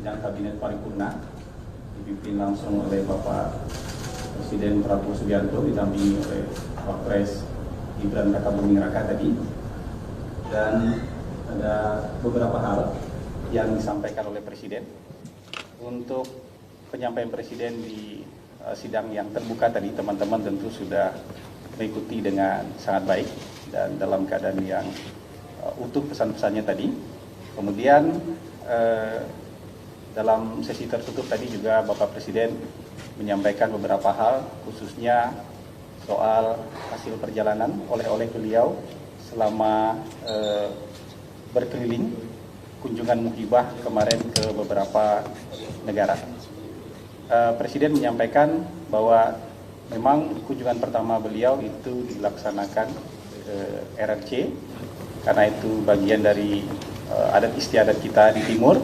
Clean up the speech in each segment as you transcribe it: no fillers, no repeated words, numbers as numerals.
sidang Kabinet Paripurna dipimpin langsung oleh Bapak Presiden Prabowo Subianto didampingi oleh Wapres Gibran Rakabuming Raka tadi, dan ada beberapa hal yang disampaikan oleh Presiden. Untuk penyampaian Presiden di sidang yang terbuka tadi, teman-teman tentu sudah mengikuti dengan sangat baik dan dalam keadaan yang utuh pesan-pesannya tadi. Kemudian dalam sesi tertutup tadi juga Bapak Presiden menyampaikan beberapa hal, khususnya soal hasil perjalanan oleh beliau selama berkeliling kunjungan muhibah kemarin ke beberapa negara. Presiden menyampaikan bahwa memang kunjungan pertama beliau itu dilaksanakan RRC karena itu bagian dari adat istiadat kita di timur.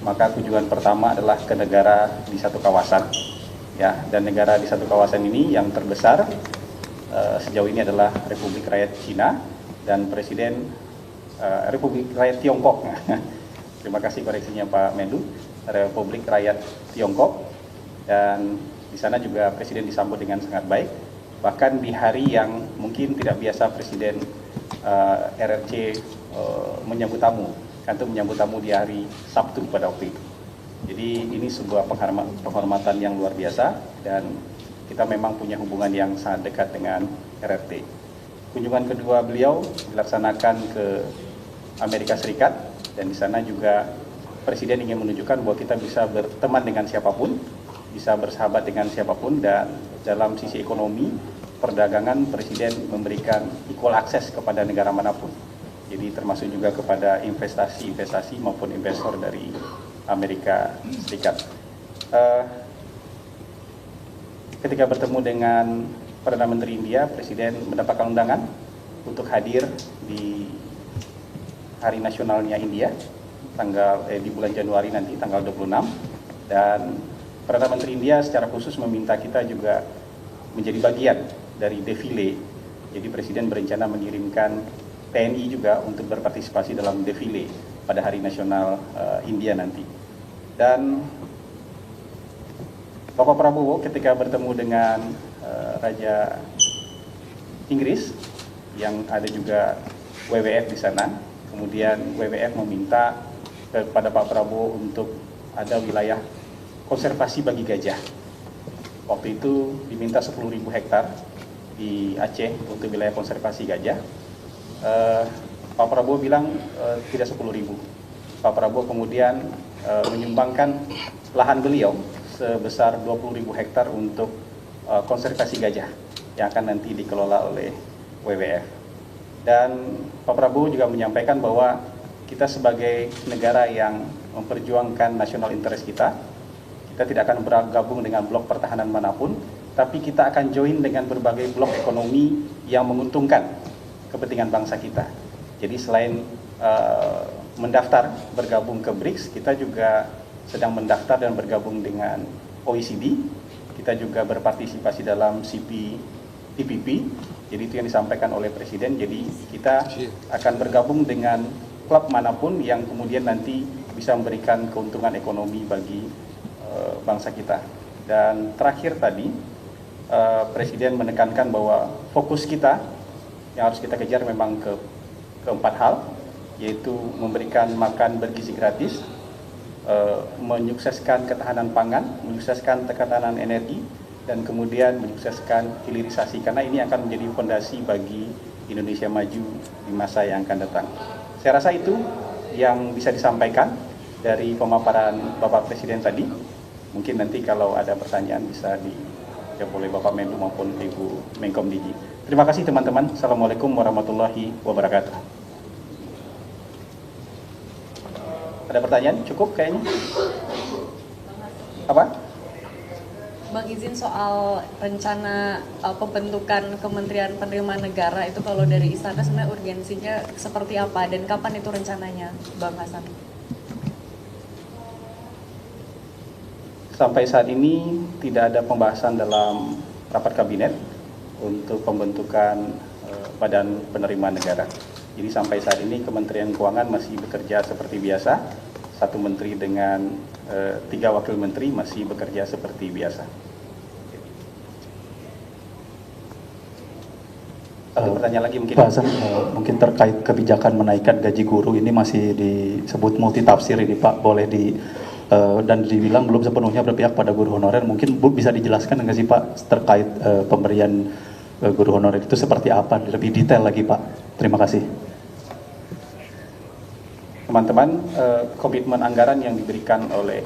Maka kunjungan pertama adalah ke negara di satu kawasan, ya, dan negara di satu kawasan ini yang terbesar sejauh ini adalah Republik Rakyat Cina dan Presiden Republik Rakyat Tiongkok. Terima kasih koreksinya Pak Menlu, Republik Rakyat Tiongkok, dan di sana juga Presiden disambut dengan sangat baik. Bahkan di hari yang mungkin tidak biasa Presiden RRC menyambut tamu, itu menyambut tamu di hari Sabtu pada waktu itu. Jadi ini sebuah penghormatan yang luar biasa dan kita memang punya hubungan yang sangat dekat dengan RRT. Kunjungan kedua beliau dilaksanakan ke Amerika Serikat dan di sana juga Presiden ingin menunjukkan bahwa kita bisa berteman dengan siapapun, bisa bersahabat dengan siapapun, dan dalam sisi ekonomi, perdagangan Presiden memberikan equal access kepada negara manapun. Jadi termasuk juga kepada investasi maupun investor dari Amerika Serikat. Ketika bertemu dengan Perdana Menteri India, Presiden mendapatkan undangan untuk hadir di Hari Nasionalnya India di bulan Januari nanti, tanggal 26. Dan Perdana Menteri India secara khusus meminta kita juga menjadi bagian dari defile. Jadi Presiden berencana mengirimkan TNI juga untuk berpartisipasi dalam defile pada Hari Nasional India nanti. Dan Bapak Prabowo ketika bertemu dengan Raja Inggris yang ada juga WWF di sana, kemudian WWF meminta kepada Pak Prabowo untuk ada wilayah konservasi bagi gajah. Waktu itu diminta 10.000 hektar di Aceh untuk wilayah konservasi gajah. Pak Prabowo bilang tidak 10.000. Pak Prabowo kemudian menyumbangkan lahan beliau sebesar 20.000 hektar untuk konservasi gajah yang akan nanti dikelola oleh WWF. Dan Pak Prabowo juga menyampaikan bahwa kita sebagai negara yang memperjuangkan national interest kita tidak akan bergabung dengan blok pertahanan manapun, tapi kita akan join dengan berbagai blok ekonomi yang menguntungkan kepentingan bangsa kita. Jadi selain mendaftar bergabung ke BRICS, kita juga sedang mendaftar dan bergabung dengan OECD. Kita juga berpartisipasi dalam CPTPP. Jadi itu yang disampaikan oleh Presiden. Jadi kita akan bergabung dengan klub manapun yang kemudian nanti bisa memberikan keuntungan ekonomi bagi bangsa kita. Dan terakhir tadi Presiden menekankan bahwa fokus kita yang harus kita kejar memang keempat hal, yaitu memberikan makan bergizi gratis, menyukseskan ketahanan pangan, menyukseskan ketahanan energi, dan kemudian menyukseskan hilirisasi, karena ini akan menjadi fondasi bagi Indonesia maju di masa yang akan datang. Saya rasa itu yang bisa disampaikan dari pemaparan Bapak Presiden tadi. Mungkin nanti kalau ada pertanyaan bisa dijawab oleh Bapak Menlu maupun Ibu Menkom Digi. Terima kasih teman-teman. Assalamualaikum warahmatullahi wabarakatuh. Ada pertanyaan? Cukup kayaknya? Apa? Bang, izin soal rencana pembentukan Kementerian Penerimaan Negara itu kalau dari Istana sebenarnya urgensinya seperti apa dan kapan itu rencananya, Bang Hasan? Sampai saat ini tidak ada pembahasan dalam rapat kabinet untuk pembentukan Badan Penerimaan Negara. Jadi sampai saat ini Kementerian Keuangan masih bekerja seperti biasa 1 menteri dengan 3 wakil menteri masih bekerja seperti biasa. Satu pertanyaan lagi mungkin. Pak Hasan, mungkin terkait kebijakan menaikkan gaji guru ini masih disebut multitafsir ini Pak, boleh dan dibilang belum sepenuhnya berpihak pada guru honorer. Mungkin Bu bisa dijelaskan nggak sih Pak terkait pemberian guru honorer itu seperti apa, lebih detail lagi Pak. Terima kasih. Teman-teman, komitmen anggaran yang diberikan oleh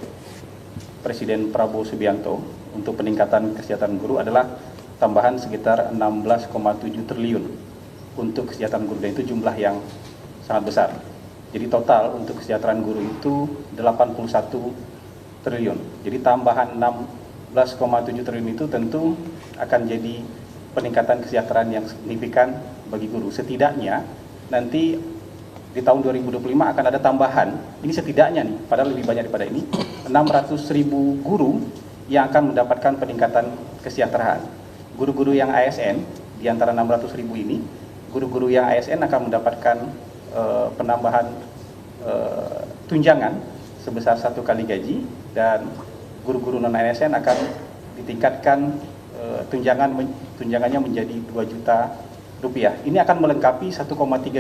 Presiden Prabowo Subianto untuk peningkatan kesejahteraan guru adalah tambahan sekitar 16,7 triliun untuk kesejahteraan guru, dan itu jumlah yang sangat besar. Jadi total untuk kesejahteraan guru itu 81 triliun. Jadi tambahan 16,7 triliun itu tentu akan jadi peningkatan kesejahteraan yang signifikan bagi guru. Setidaknya nanti di tahun 2025 akan ada tambahan, ini setidaknya nih, padahal lebih banyak daripada ini, 600.000 guru yang akan mendapatkan peningkatan kesejahteraan. Guru-guru yang ASN, di antara 600.000 ini, guru-guru yang ASN akan mendapatkan penambahan tunjangan sebesar 1 kali gaji, dan guru-guru non-ASN akan ditingkatkan tunjangannya menjadi 2 juta rupiah. Ini akan melengkapi 1,3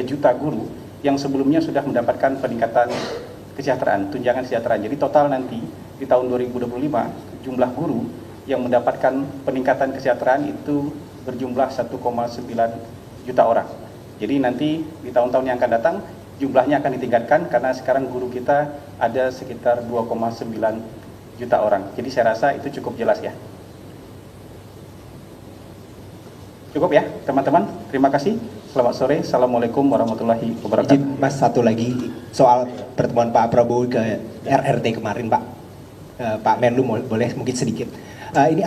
juta guru yang sebelumnya sudah mendapatkan peningkatan kesejahteraan, tunjangan kesejahteraan. Jadi total nanti di tahun 2025 jumlah guru yang mendapatkan peningkatan kesejahteraan itu berjumlah 1,9 juta orang. Jadi nanti di tahun-tahun yang akan datang jumlahnya akan ditingkatkan karena sekarang guru kita ada sekitar 2,9 juta orang. Jadi saya rasa itu cukup jelas ya. Cukup ya teman-teman, terima kasih. Selamat sore, Assalamualaikum warahmatullahi wabarakatuh. Izin Mas, satu lagi soal pertemuan Pak Prabowo ke RRT kemarin Pak. Pak Menlu boleh mungkin sedikit. Ini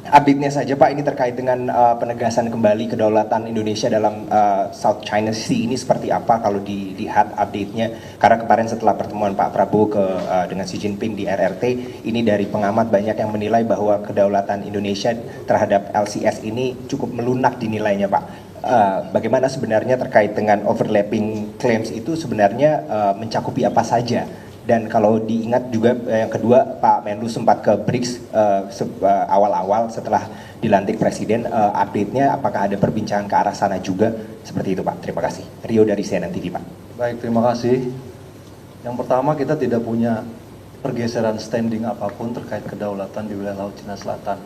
update-nya saja Pak, ini terkait dengan penegasan kembali kedaulatan Indonesia dalam South China Sea ini seperti apa kalau dilihat update-nya. Karena kemarin setelah pertemuan Pak Prabowo dengan Xi Jinping di RRT, ini dari pengamat banyak yang menilai bahwa kedaulatan Indonesia terhadap LCS ini cukup melunak dinilainya Pak. Bagaimana sebenarnya terkait dengan overlapping claims itu sebenarnya mencakupi apa saja? Dan kalau diingat juga yang kedua, Pak Menlu sempat ke BRICS awal-awal setelah dilantik Presiden, update-nya apakah ada perbincangan ke arah sana juga? Seperti itu Pak, terima kasih. Rio dari CNN TV Pak. Baik, terima kasih. Yang pertama, kita tidak punya pergeseran standing apapun terkait kedaulatan di wilayah Laut Cina Selatan.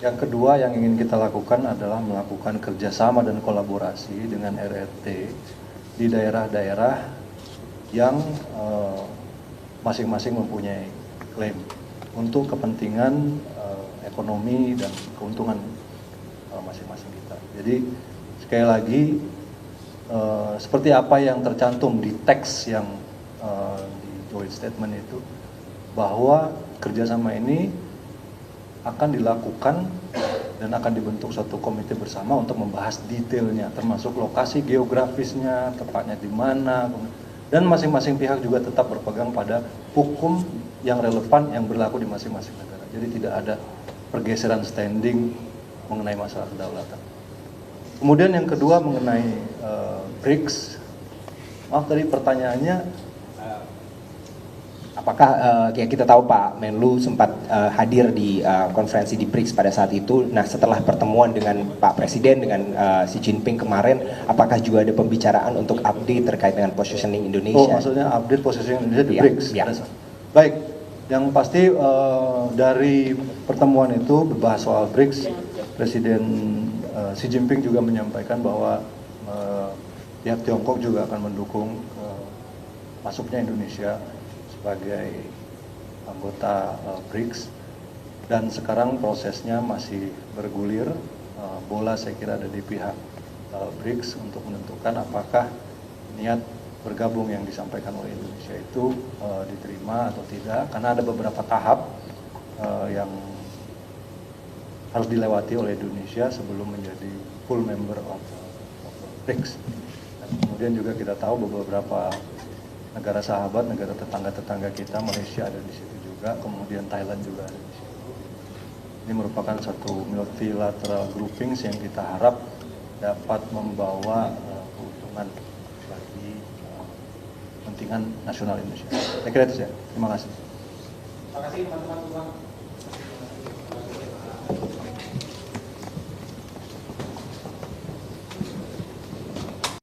Yang kedua yang ingin kita lakukan adalah melakukan kerjasama dan kolaborasi dengan RRT di daerah-daerah yang masing-masing mempunyai klaim untuk kepentingan ekonomi dan keuntungan masing-masing kita. Jadi sekali lagi seperti apa yang tercantum di teks yang di joint statement itu, bahwa kerjasama ini akan dilakukan dan akan dibentuk suatu komite bersama untuk membahas detailnya, termasuk lokasi geografisnya, tepatnya di mana, dan masing-masing pihak juga tetap berpegang pada hukum yang relevan yang berlaku di masing-masing negara. Jadi tidak ada pergeseran standing mengenai masalah kedaulatan. Kemudian yang kedua mengenai BRICS. Maaf tadi pertanyaannya. Apakah ya kita tahu Pak Menlu sempat hadir di konferensi di BRICS pada saat itu. Nah setelah pertemuan dengan Pak Presiden dengan Xi Jinping kemarin, apakah juga ada pembicaraan untuk update terkait dengan positioning Indonesia? Oh, maksudnya update positioning Indonesia di Ya, BRICS. ya. Baik, yang pasti dari pertemuan itu berbahas soal BRICS. Presiden Xi Jinping juga menyampaikan bahwa pihak Tiongkok juga akan mendukung masuknya Indonesia sebagai anggota BRICS, dan sekarang prosesnya masih bergulir. Bola saya kira ada di pihak BRICS untuk menentukan apakah niat bergabung yang disampaikan oleh Indonesia itu diterima atau tidak, karena ada beberapa tahap yang harus dilewati oleh Indonesia sebelum menjadi full member of BRICS. Dan kemudian juga kita tahu beberapa negara sahabat, negara tetangga-tetangga kita, Malaysia ada di situ juga, kemudian Thailand juga ada di situ. Ini merupakan satu multilateral groupings yang kita harap dapat membawa keuntungan bagi kepentingan nasional Indonesia. Saya kira itu ya. Terima kasih. Terima kasih teman-teman semua.